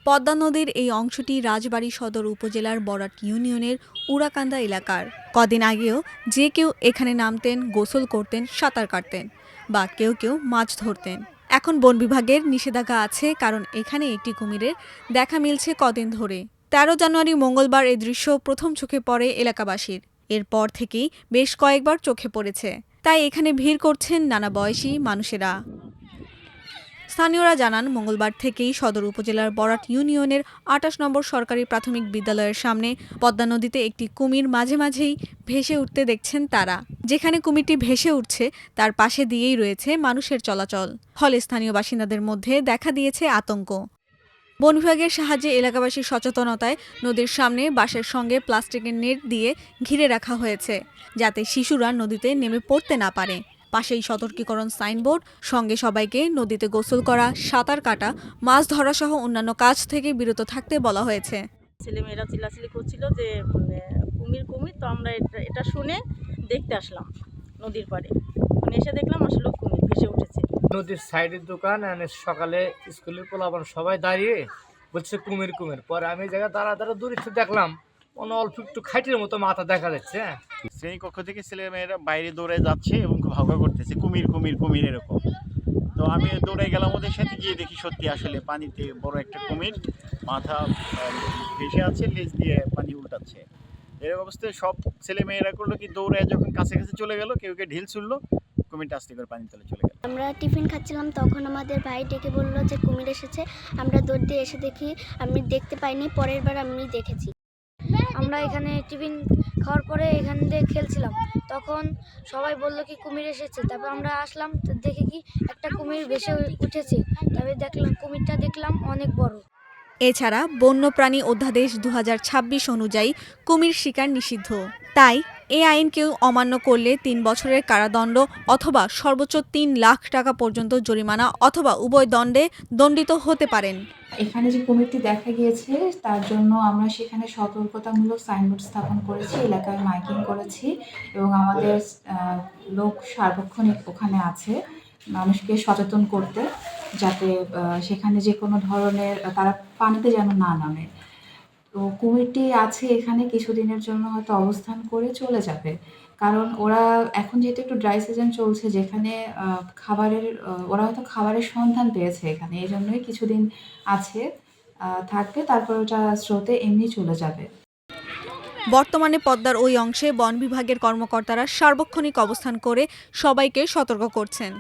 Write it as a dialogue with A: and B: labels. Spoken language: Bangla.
A: পদ্মা নদীর এই অংশটি রাজবাড়ী সদর উপজেলার বরাট ইউনিয়নের উড়াকান্দা এলাকার। কদিন আগেও যে কেউ এখানে নামতেন, গোসল করতেন, সাঁতার কাটতেন বা কেউ কেউ মাছ ধরতেন। এখন বন বিভাগের নিষেধাজ্ঞা আছে, কারণ এখানে একটি কুমিরের দেখা মিলছে কদিন ধরে। ১৩ জানুয়ারি মঙ্গলবার এই দৃশ্য প্রথম চোখে পড়ে এলাকাবাসীর। এরপর থেকেই বেশ কয়েকবার চোখে পড়েছে, তাই এখানে ভিড় করছেন নানা বয়সী মানুষেরা। স্থানীয়রা জানান, মঙ্গলবার থেকেই সদর উপজেলার বরাট ইউনিয়নের ২৮ নম্বর সরকারি প্রাথমিক বিদ্যালয়ের সামনে পদ্মা নদীতে একটি কুমির মাঝে মাঝেই ভেসে উঠতে দেখছেন তারা। যেখানে কুমিরটি ভেসে উঠছে তার পাশে দিয়েই রয়েছে মানুষের চলাচল। ফলে স্থানীয় বাসিন্দাদের মধ্যে দেখা দিয়েছে আতঙ্ক। বন বিভাগের সাহায্যে এলাকাবাসীর সচেতনতায় নদীর সামনে বাঁশের সঙ্গে প্লাস্টিকের নেট দিয়ে ঘিরে রাখা হয়েছে, যাতে শিশুরা নদীতে নেমে পড়তে না পারে। পাশেই সতর্কীকরণ সাইনবোর্ড, সঙ্গে সবাইকে নদীতে গোসল করা, সাঁতার কাটা, মাছ ধরা সহ অন্যান্য কাজ থেকে বিরত থাকতে বলা হয়েছে।
B: ছেলেমেয়েরা চিল্লাচিল্লি করছিল যে কুমির কুমির, তো আমরা এটা শুনে দেখতে আসলাম নদীর পাড়ে। এসে দেখলাম আসলে কুমির ভেসে উঠেছে।
C: নদীর সাইডের দোকান, সকালে স্কুলের পোলাপান সবাই দাঁড়িয়ে বলছে কুমির কুমির। পরে আমি এই জায়গায় দাঁড়া দূরে দেখলাম অল্প একটু খাইটের মতো মাথা দেখা যাচ্ছে।
D: শ্রেণীকক্ষ থেকে ছেলেমেয়েরা বাইরে দৌড়ে যাচ্ছে এবং খুব হাওয়া করতেছে কুমির কুমির কুমির এরকম। তো আমি দৌড়ে গেলাম ওদের সাথে, গিয়ে দেখি সত্যি আসলে পানিতে বড় একটা কুমির মাথা ভেসে আছে, লেজ দিয়ে পানি উল্টাচ্ছে। এরকম অবস্থায় সব ছেলেমেয়েরা করলো কি, দৌড়ে যখন কাছে কাছে চলে গেল, কেউ ঢিল ছুড়লো, কুমিরটা আস্তে করে পানির তলে চলে গেল।
E: আমরা টিফিন খাচ্ছিলাম, তখন আমাদের ভাই ডেকে বললো যে কুমির এসেছে। আমরা দৌড় দিয়ে এসে দেখি, আমি দেখতে পাইনি, পরের বার আমি দেখেছি। আমরা এখানে টিফিন খাওয়ার পরে এখান দিয়ে খেলছিলাম, তখন সবাই বললো কি কুমির এসেছে। তারপর আমরা আসলাম, তো দেখে কি একটা কুমির ভেসে উঠেছে। তারপরে দেখলাম কুমিরটা দেখলাম অনেক বড়।
A: এছাড়া বন্যপ্রাণী অধ্যাদেশ ২০২৬ অনুযায়ী কুমির শিকার নিষিদ্ধ। তাই এই আইন কেউ অমান্য করলে ৩ বছরের কারাদণ্ড অথবা সর্বোচ্চ ৩ লাখ টাকা পর্যন্ত জরিমানা অথবা উভয় দণ্ডে দণ্ডিত হতে পারেন।
F: এখানে যে কুমিরটি দেখা গিয়েছে তার জন্য আমরা সেখানে সতর্কতামূলক সাইনবোর্ড স্থাপন করেছি, এলাকায় মাইকিং করেছি এবং আমাদের লোক সার্বক্ষণিক ওখানে আছে মানুষকে সচেতন করতে, যাতে সেখানে যে কোনো ধরনের তারা পানিতে যেন না নামে। তো কুমিরটি আছে এখানে কিছুদিনের জন্য হয়তো অবস্থান করে চলে যাবে, কারণ ওরা এখন যেহেতু একটু ড্রাই সিজন চলছে, যেখানে ওরা হয়তো খাবারের সন্ধান পেয়েছে এখানে, এই জন্যই কিছুদিন আছে থাকবে, তারপর ওটা স্রোতে এমনি চলে যাবে।
A: বর্তমানে পদ্মার ওই অংশে বন বিভাগের কর্মকর্তারা সার্বক্ষণিক অবস্থান করে সবাইকে সতর্ক করছেন।